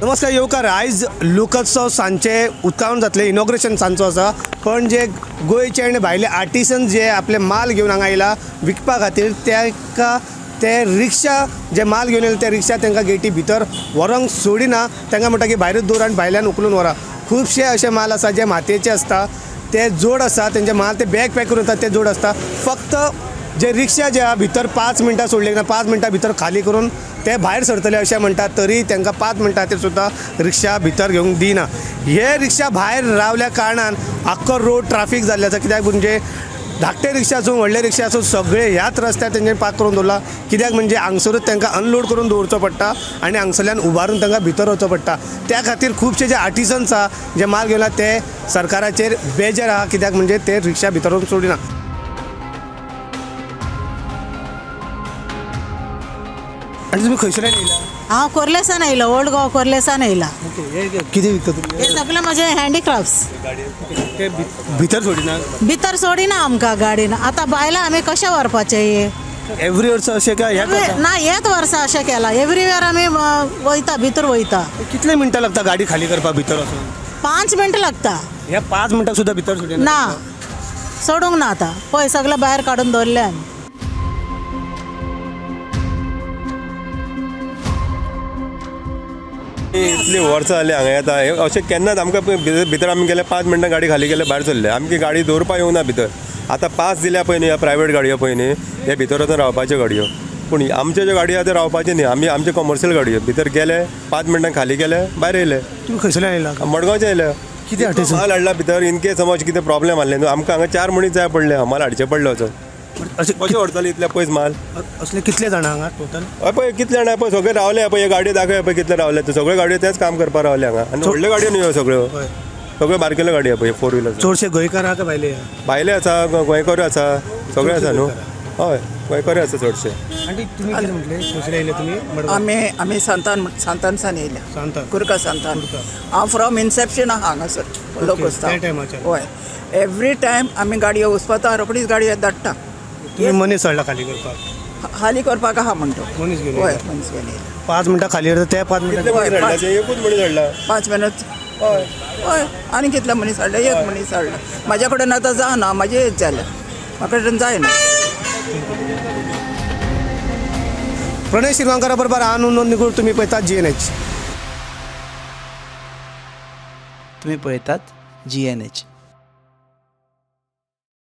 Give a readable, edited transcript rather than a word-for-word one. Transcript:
नमस्कार येवकार, आयज लोकोत्सव सांचे उदकावण जातले, इनॉग्रेशन सांचो आसा। पण जे गोयचे आनी भायले आर्टिसन जे आपले माल घेवन हांगा आयला विकपा खातीर, तांकां ते रिक्षा जे माल घेवन येयले ते रिक्षा तांकां गेटी भितर व्हरोंक सोडिना। तांकां म्हणटा की भायरूच दवर आनी भायल्यान उखलून व्हरा। खुबशे अशे माल आसा जे मातयेचे आसता, ते जोड आसा, तेंचे माल ते बॅग पॅक करून येतात ते जोड आसता। फक्त जे रिक्षा जे आहा भितर 5 मिनटां सोडले ना 5 मिनटां भितर खाली करून ते भायर सरतले अशें म्हणटात, तरी तांकां 5 मिनटां खातीर सुद्दां रिक्षा भितर घेवंक दिना। हे रिक्षा भायर रावल्या कारणान आख्खो रोड ट्राफीक जाल्ले आसा। कित्याक म्हणजे धाकटे रिक्षा आसूं व्हडले रिक्षा आसूं सगळे ह्याच रस्त्यार तेंच्यांनी पार्क करून दवरला। कित्याक म्हणजे हांगसरूच तांकां अनलोड करून दवरचो पडटा आनी हांगसरल्यान उबारून तांकां भितर वचचो पडटा। त्या खातीर खुबशे जे आर्टिसन्स आहा जे माल घेवन ते सरकाराचेर बेजार आहा, कित्याक म्हणजे ते रिक्षा भितर वचूंक सोडिना। आनी तुमी खंयसरान येयला? हांव कोर्लेसान येयलो, ओल्ड गोवा कोर्लेसान येयला। कितें विकता तुमी? हे सगळे म्हजे हँडीक्राफ्ट्स। ते भितर सोडिना? भितर सोडिना आमकां गाडीन। आतां बायलां आमी कशें व्हरपाचें हे? एवरी वर्स अशें काय? ना, हेच वर्सा अशें केलां। एवरीवेर आमी वयता, भितर वयता। कितले मिनटां लागता गाडी खाली करपाक भितर वचून? 5 मिनटां लागता। ह्या 5 मिनटां सुद्दां भितर सोडिना? ना, सोडूंक ना आतां। पळय सगळें भायर काडून दवरलें आमी। इतली वर्सां जाली हांगा येता, अशें केन्नाच आमकां भितर आमी गेले 5 मिनटां गाडी खाली केले भायर सरले। आमची गाडी दवरपा येवना भितर। आतां पास दिल्या पळय न्ही ह्या प्रायवेट गाडयो पळय न्ही, हे भितर वचून रावपाच्यो गाडयो। पूण आमच्यो ज्यो गाडयो आहा त्यो रावपाच्यो न्ही, आमचे कमर्शियल गाडयो भितर गेले 5 मिनटां खाली केले भायर येयले। तुम्ही खंयसरान येयला? मडगांवचे येयले। कितें आर्टिस्ट माल हाडला भितर, इनकेस समज कितें प्रॉब्लेम आसलें न्हू, आमकां हांगा 4 मणीस जाय पडले माल हाडचे पडले वचून। अशें कशें व्हरतले इतले पयस माल? असले कितले जाणां हांगा टोटल? हय पळय कितले जाणां पळय सगळे रावले पळय, हे गाडयो दाखय पळय कितले रावले ते सगळे गाडयो तेच काम करपाक रावले हांगा। आनी व्हडल्यो गाडयो न्हय ह्यो सगळ्यो, सगळ्यो बारकेल्यो गाडयो पळय 4 व्हिलर। चडशे गोंयकार आहा काय भायले? भायले आसा, गोंयकार आसा, सगळे आसा न्हू। हय गोंयकार आसा चडशे। आनी तुमी कितें म्हटले खंयसरान येयले तुमी? आमी सांतानसान येयल्या, सांतान कुर्का सांतान। हांव फ्रॉम इन्सेप्शन आहा हांगासर लोकोत्सव। हय, एवरी टायम आमी गाडयो वचपाता, रोखडीच गाडयो धाडटा। तुमी मनीस हाडला खाली करपाक? खाली करपाक आहा म्हणटो मनीस घेवन? हय, मनीस घेवन येयला। 5 मिनटां खाली करता ते 5 मिनटां? एकूच मनीस हाडला 5 मिनट। हय हय, आनी कितले मनीस हाडले? एक मनीस हाडला। म्हाज्या कडेन आतां जावना, म्हाजी एज जाल्या, म्हाका कडेन जायना। प्रणय शिरवांकरा बरोबर आनंद निगूळ तुम्ही पळयतात GNH। तुम्ही पळयतात GNH।